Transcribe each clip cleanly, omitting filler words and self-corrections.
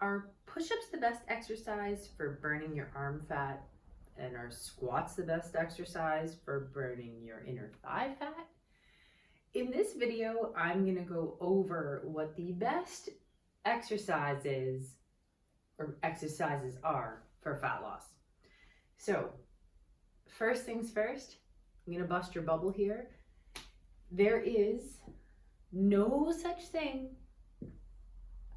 Are push-ups the best exercise for burning your arm fat? And are squats the best exercise for burning your inner thigh fat? In this video, I'm going to go over what the best exercises are for fat loss. So, first things first, I'm going to bust your bubble here. There is no such thing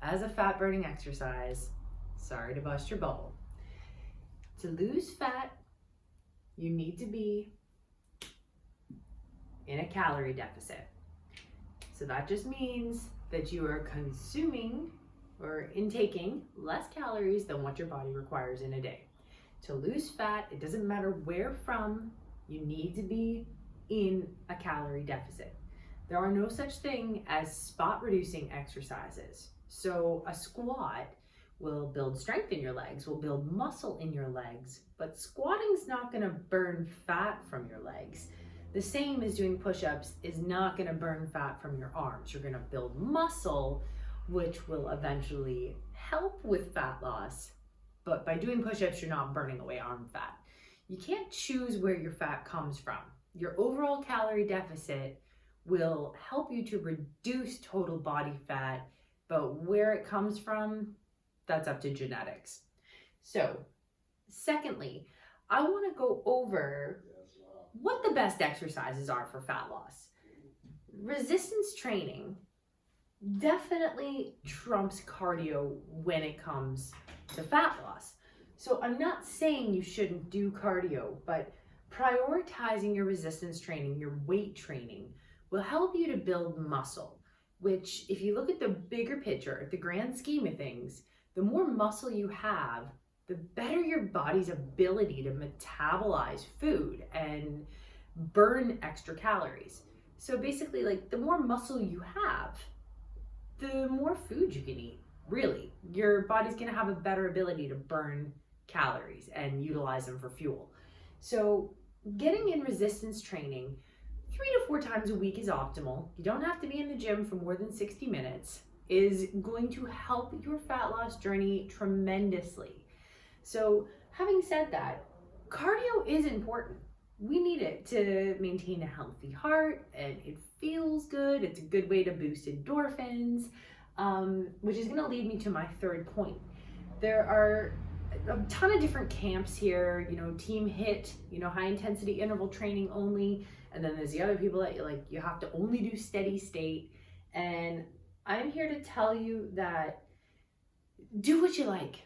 as a fat burning exercise. Sorry to bust your bubble. To lose fat, you need to be in a calorie deficit. So that just means that you are consuming or intaking less calories than what your body requires in a day. To lose fat, it doesn't matter where from, you need to be in a calorie deficit. There are no such thing as spot reducing exercises. So a squat will build strength in your legs, will build muscle in your legs, but squatting is not going to burn fat from your legs. The same as doing push-ups is not going to burn fat from your arms. You're going to build muscle, which will eventually help with fat loss, but by doing push-ups, you're not burning away arm fat. You can't choose where your fat comes from. Your overall calorie deficit will help you to reduce total body fat, but where it comes from, that's up to genetics. So, secondly, I want to go over what the best exercises are for fat loss. Resistance training definitely trumps cardio when it comes to fat loss. So I'm not saying you shouldn't do cardio, but prioritizing your resistance training, your weight training, will help you to build muscle, which if you look at the bigger picture, the grand scheme of things, the more muscle you have, the better your body's ability to metabolize food and burn extra calories. So basically, like, the more muscle you have, the more food you can eat. Really, your body's gonna have a better ability to burn calories and utilize them for fuel. So getting in resistance training 3 to 4 times a week is optimal. You don't have to be in the gym for more than 60 minutes, is going to help your fat loss journey tremendously. So having said that, cardio is important. We need it to maintain a healthy heart, and it feels good. It's a good way to boost endorphins, which is going to lead me to my third point. There are a ton of different camps here, team HIIT, high intensity interval training only. And then there's the other people that you have to only do steady state. And I'm here to tell you that do what you like.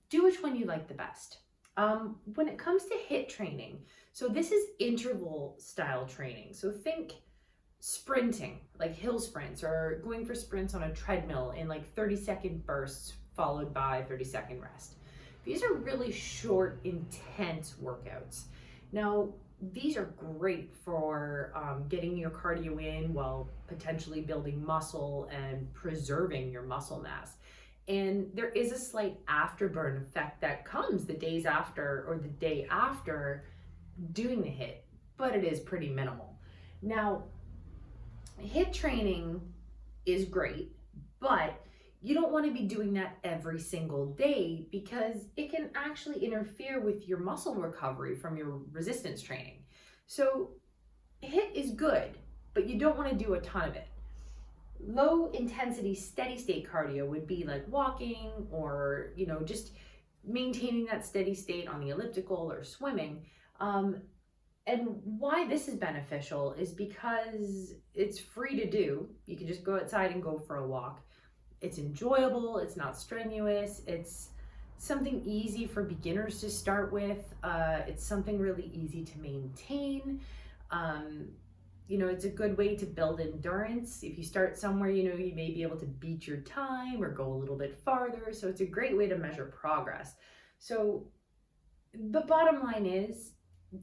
Do which one you like the best. When it comes to HIIT training, so this is interval style training. So think sprinting, like hill sprints, or going for sprints on a treadmill in 30-second bursts followed by 30-second rest. These are really short, intense workouts. Now, these are great for getting your cardio in while potentially building muscle and preserving your muscle mass. And there is a slight afterburn effect that comes the days after or the day after doing the HIIT, but it is pretty minimal. Now, HIIT training is great, but you don't want to be doing that every single day because it can actually interfere with your muscle recovery from your resistance training. So HIIT is good, but you don't want to do a ton of it. Low intensity steady state cardio would be like walking or just maintaining that steady state on the elliptical or swimming. And why this is beneficial is because it's free to do. You can just go outside and go for a walk. It's enjoyable, it's not strenuous, it's something easy for beginners to start with. It's something really easy to maintain. It's a good way to build endurance. If you start somewhere, you may be able to beat your time or go a little bit farther. So it's a great way to measure progress. So the bottom line is,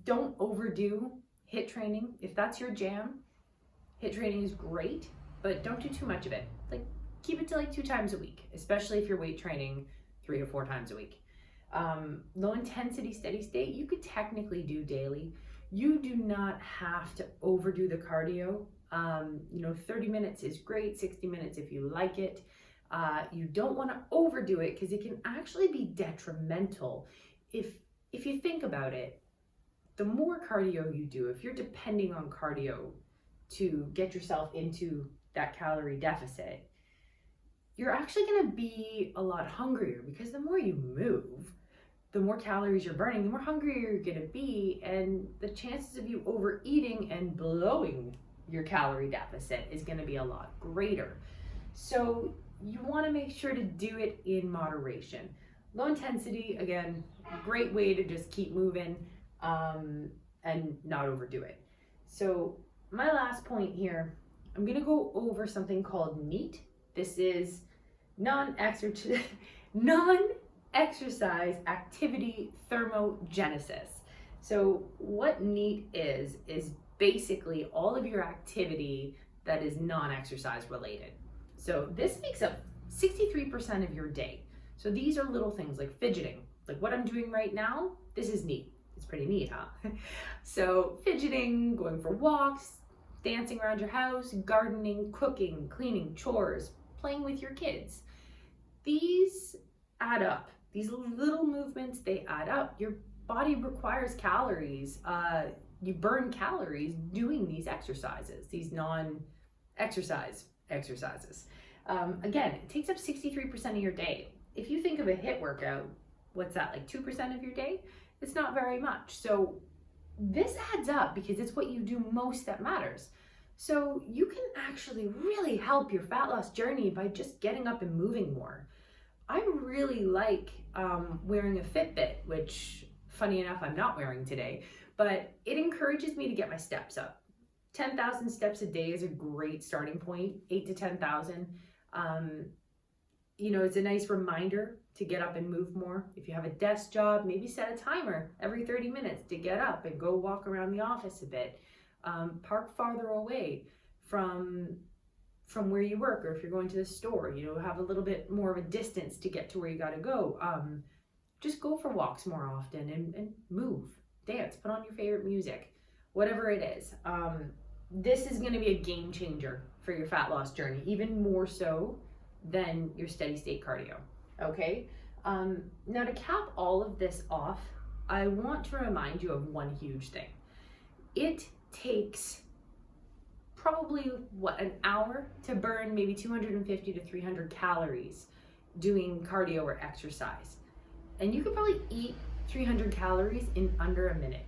don't overdo HIIT training. If that's your jam, HIIT training is great, but don't do too much of it. Keep it to 2 times a week, especially if you're weight training 3 to 4 times a week. Low intensity steady state, you could technically do daily. You do not have to overdo the cardio. 30 minutes is great, 60 minutes if you like it. You don't want to overdo it because it can actually be detrimental. If you think about it, the more cardio you do, if you're depending on cardio to get yourself into that calorie deficit, you're actually going to be a lot hungrier, because the more you move, the more calories you're burning, the more hungrier you're going to be, and the chances of you overeating and blowing your calorie deficit is going to be a lot greater. So you want to make sure to do it in moderation. Low intensity, again, great way to just keep moving and not overdo it. So my last point here, I'm going to go over something called NEAT. This is non-exercise activity thermogenesis. So what NEAT is basically all of your activity that is non-exercise related. So this makes up 63% of your day. So these are little things like fidgeting, like what I'm doing right now. This is neat. It's pretty neat, huh? So fidgeting, going for walks, dancing around your house, gardening, cooking, cleaning, chores, playing with your kids. These add up. These little movements, they add up. Your body requires calories. You burn calories doing these exercises, these non-exercise exercises. Again, it takes up 63% of your day. If you think of a HIIT workout, what's that, like 2% of your day? It's not very much. So this adds up because it's what you do most that matters. So you can actually really help your fat loss journey by just getting up and moving more. I really like wearing a Fitbit, which funny enough, I'm not wearing today, but it encourages me to get my steps up. 10,000 steps a day is a great starting point, 8 to 10,000. You know, it's a nice reminder to get up and move more. If you have a desk job, maybe set a timer every 30 minutes to get up and go walk around the office a bit. Park farther away from where you work, or if you're going to the store, you know, have a little bit more of a distance to get to where you got to go. Just go for walks more often and move, dance, put on your favorite music, whatever it is. This is going to be a game changer for your fat loss journey, even more so than your steady state cardio. Okay. Now to cap all of this off, I want to remind you of one huge thing. It takes probably an hour to burn maybe 250 to 300 calories doing cardio or exercise. And you could probably eat 300 calories in under a minute.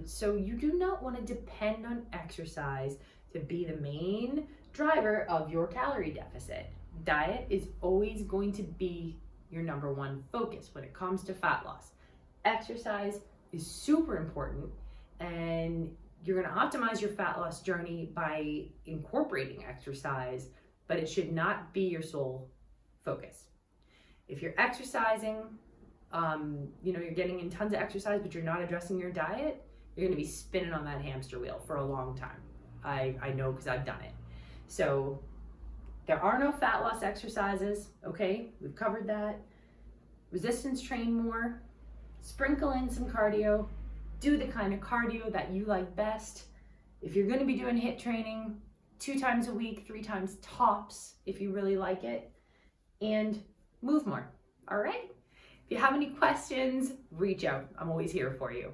So you do not want to depend on exercise to be the main driver of your calorie deficit. Diet is always going to be your number one focus when it comes to fat loss. Exercise is super important, and you're going to optimize your fat loss journey by incorporating exercise, but it should not be your sole focus. If you're exercising, you know, you're getting in tons of exercise, but you're not addressing your diet, you're going to be spinning on that hamster wheel for a long time. I know, because I've done it. So there are no fat loss exercises, okay? We've covered that. Resistance train more, sprinkle in some cardio, do the kind of cardio that you like best. If you're going to be doing HIIT training 2 times a week, 3 times tops, if you really like it, and move more, all right? If you have any questions, reach out. I'm always here for you.